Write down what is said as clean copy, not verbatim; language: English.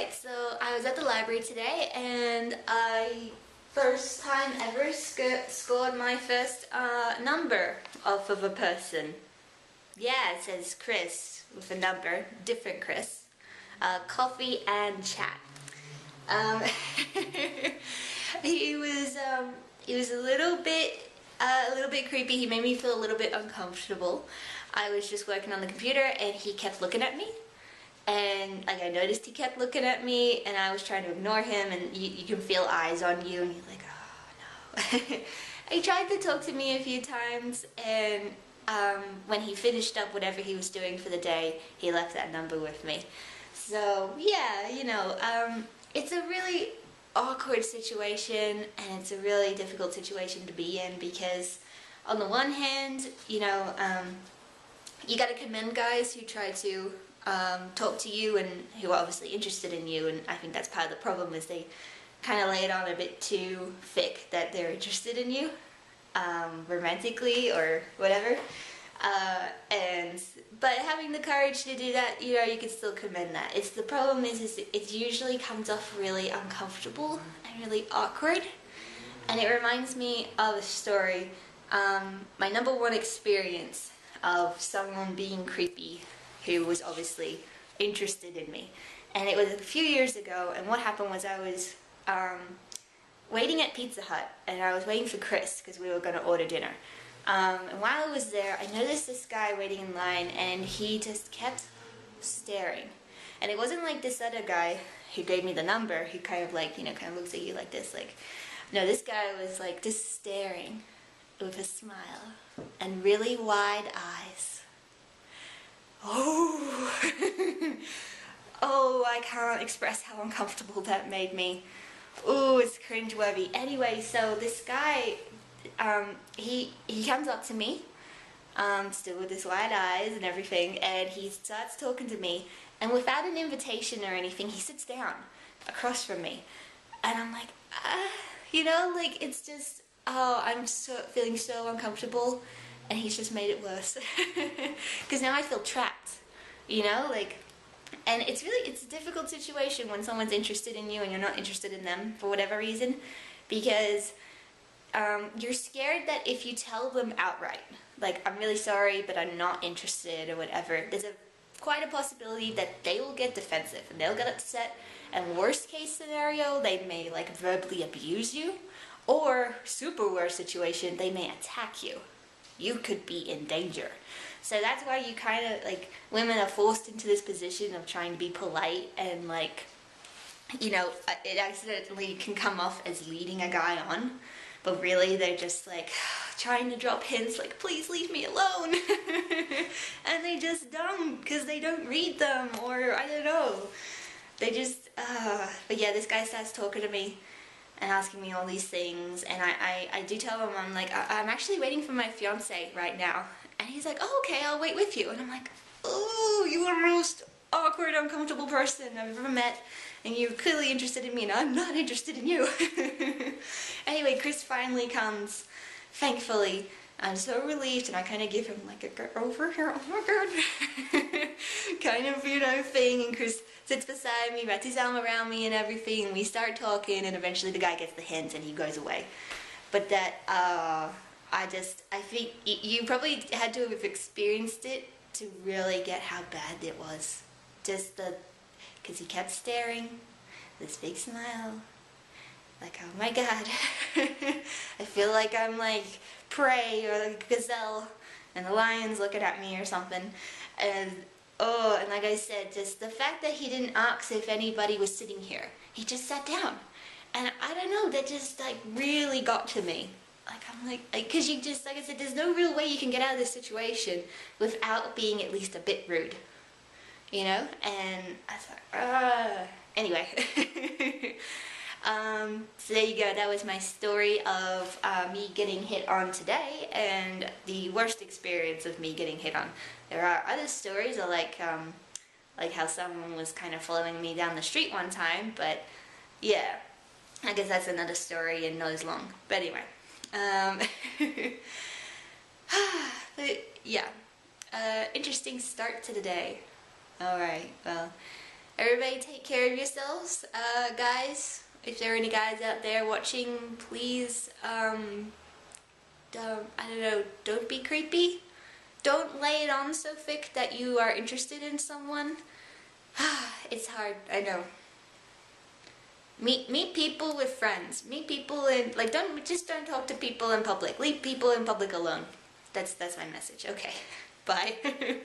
Alright, so I was at the library today and I first time ever scored my first number off of a person. Yeah, it says Chris with a number, different Chris. Coffee and chat. Um, he was a little bit creepy. He made me feel a little bit uncomfortable. I was just working on the computer and he kept looking at me. And like I noticed he kept looking at me and I was trying to ignore him, and you can feel eyes on you and you're like, oh no. He tried to talk to me a few times, and when he finished up whatever he was doing for the day, he left that number with me. So yeah, it's a really awkward situation, and it's a really difficult situation to be in because on the one hand, you gotta commend guys who try to talk to you and who are obviously interested in you, and I think that's part of the problem is they kind of lay it on a bit too thick that they're interested in you romantically or whatever, but having the courage to do that, you can still commend that. The problem is it usually comes off really uncomfortable and really awkward, and it reminds me of a story, my number one experience of someone being creepy who was obviously interested in me. And it was a few years ago, and what happened was I was waiting at Pizza Hut, and I was waiting for Chris because we were going to order dinner. And while I was there, I noticed this guy waiting in line, and he just kept staring. And it wasn't like this other guy who gave me the number, who kind of like, kind of looks at you like this, like, no, this guy was like just staring with a smile and really wide eyes. Oh, oh, I can't express how uncomfortable that made me. Oh, it's cringeworthy. Anyway, so this guy, he comes up to me, still with his wide eyes and everything, and he starts talking to me, and without an invitation or anything, he sits down across from me, and I'm like, it's just, oh, I'm feeling so uncomfortable. And he's just made it worse because now I feel trapped, and it's a difficult situation when someone's interested in you and you're not interested in them for whatever reason, because you're scared that if you tell them outright, like, I'm really sorry but I'm not interested or whatever, there's quite a possibility that they will get defensive and they'll get upset, and worst case scenario, they may like verbally abuse you, or super worst situation, they may attack you. You could be in danger. So that's why you kind of, women are forced into this position of trying to be polite and, it accidentally can come off as leading a guy on, but really they're just, trying to drop hints like, please leave me alone. And they just don't, because they don't read them, or I don't know. They just, but yeah, this guy starts talking to me and asking me all these things, and I do tell him, I'm like, I'm actually waiting for my fiance right now. And he's like, oh, okay, I'll wait with you. And I'm like, oh, you are the most awkward, uncomfortable person I've ever met, and you're clearly interested in me, and I'm not interested in you. Anyway, Chris finally comes, thankfully. I'm so relieved, and I kind of give him like a get over here, oh my god, kind of, thing, and Chris sits beside me, wraps his arm around me and everything, and we start talking, and eventually the guy gets the hint and he goes away. But that, I think you probably had to have experienced it to really get how bad it was. Just because he kept staring, this big smile, like, oh my god, I feel like I'm like prey or like a gazelle and the lion's looking at me or something. And oh, and like I said, just the fact that he didn't ask if anybody was sitting here. He just sat down. And I don't know, that just really got to me. I'm because you just, like I said, there's no real way you can get out of this situation without being at least a bit rude. And I thought, anyway. So there you go, that was my story of me getting hit on today, and the worst experience of me getting hit on. There are other stories, like how someone was kind of following me down the street one time, but yeah, I guess that's another story and not as long. But anyway, but yeah, interesting start to the day. Alright, well, everybody take care of yourselves, guys. If there are any guys out there watching, please, don't be creepy. Don't lay it on so thick that you are interested in someone. It's hard, I know. Meet people with friends. Meet people in, like, don't talk to people in public. Leave people in public alone. That's my message. Okay. Bye.